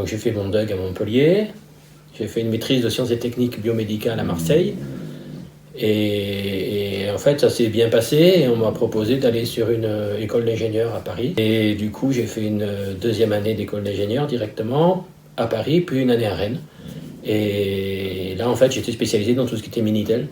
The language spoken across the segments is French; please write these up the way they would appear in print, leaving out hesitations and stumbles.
Donc j'ai fait mon DUG à Montpellier, j'ai fait une maîtrise de sciences et techniques biomédicales à Marseille. Et en fait, ça s'est bien passé et on m'a proposé d'aller sur une école d'ingénieur à Paris. Et du coup, j'ai fait une deuxième année d'école d'ingénieur directement à Paris, puis une année à Rennes. Et là, en fait, j'étais spécialisé dans tout ce qui était Minitel.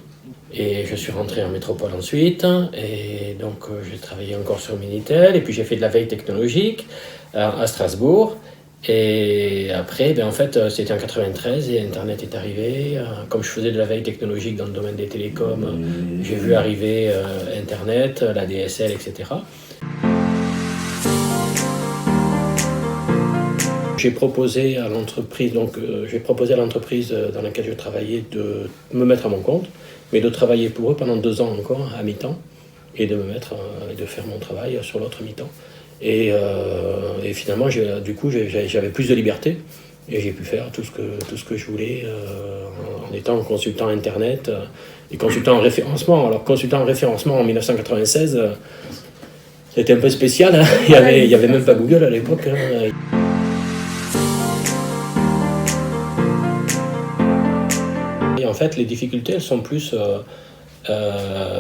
Et je suis rentré en métropole ensuite. Et donc, j'ai travaillé encore sur Minitel. Et puis, j'ai fait de la veille technologique à Strasbourg. Et après, en fait, c'était en 93 et Internet est arrivé. Comme je faisais de la veille technologique dans le domaine des télécoms, j'ai vu arriver Internet, la DSL, etc. J'ai proposé à l'entreprise, dans laquelle je travaillais de me mettre à mon compte, mais de travailler pour eux pendant 2 ans encore à mi-temps et de de faire mon travail sur l'autre mi-temps. Et finalement, j'avais plus de liberté et j'ai pu faire tout ce que je voulais en étant consultant Internet et consultant en référencement. Alors, consultant en référencement en 1996, c'était un peu spécial, hein. Il y avait même pas Google à l'époque, hein. Et en fait, les difficultés, elles sont plus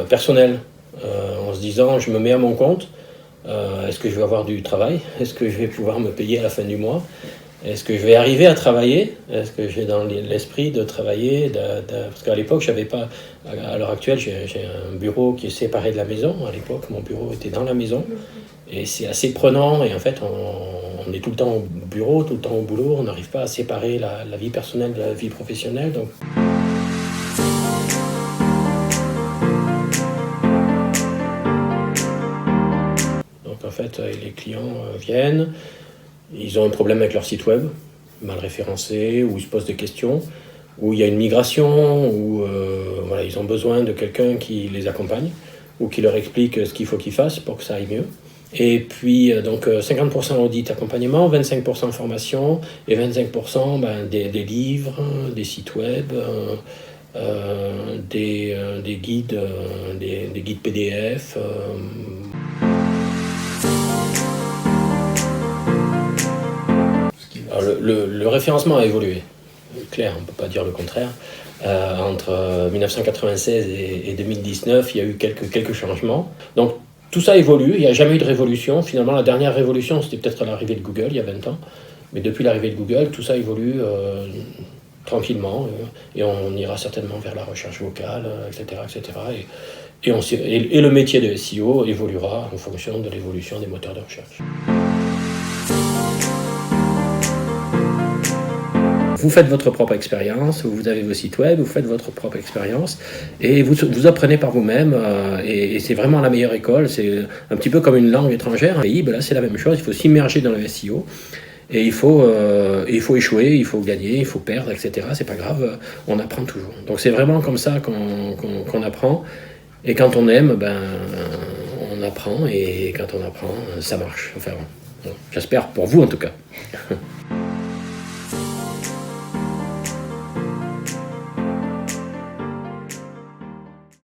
personnelles. En se disant, je me mets à mon compte. Est-ce que je vais avoir du travail? Est-ce que je vais pouvoir me payer à la fin du mois? Est-ce que je vais arriver à travailler? Est-ce que j'ai dans l'esprit de travailler parce qu'à l'époque, j'avais pas. À l'heure actuelle, j'ai un bureau qui est séparé de la maison. À l'époque, mon bureau était dans la maison. Et c'est assez prenant. Et en fait, on est tout le temps au bureau, tout le temps au boulot. On n'arrive pas à séparer la vie personnelle de la vie professionnelle. Donc en fait, les clients viennent, ils ont un problème avec leur site web, mal référencé, ou ils se posent des questions, ou il y a une migration, ou voilà, ils ont besoin de quelqu'un qui les accompagne, ou qui leur explique ce qu'il faut qu'ils fassent pour que ça aille mieux. Et puis, donc 50% audit accompagnement, 25% formation, et 25% des livres, des sites web, des guides, des guides PDF. Alors, le référencement a évolué, clair, on ne peut pas dire le contraire. Entre 1996 et 2019, il y a eu quelques changements. Donc tout ça évolue, il n'y a jamais eu de révolution. Finalement, la dernière révolution, c'était peut-être l'arrivée de Google, il y a 20 ans. Mais depuis l'arrivée de Google, tout ça évolue tranquillement. Et on ira certainement vers la recherche vocale, etc. etc. Et le métier de SEO évoluera en fonction de l'évolution des moteurs de recherche. Vous faites votre propre expérience, vous avez vos sites web, vous faites votre propre expérience et vous apprenez par vous-même et c'est vraiment la meilleure école. C'est un petit peu comme une langue étrangère. Là, c'est la même chose, il faut s'immerger dans le SEO et il faut échouer, il faut gagner, il faut perdre, etc. C'est pas grave, on apprend toujours. Donc c'est vraiment comme ça qu'on apprend et quand on aime, on apprend et quand on apprend, ça marche. Enfin, bon, j'espère pour vous en tout cas.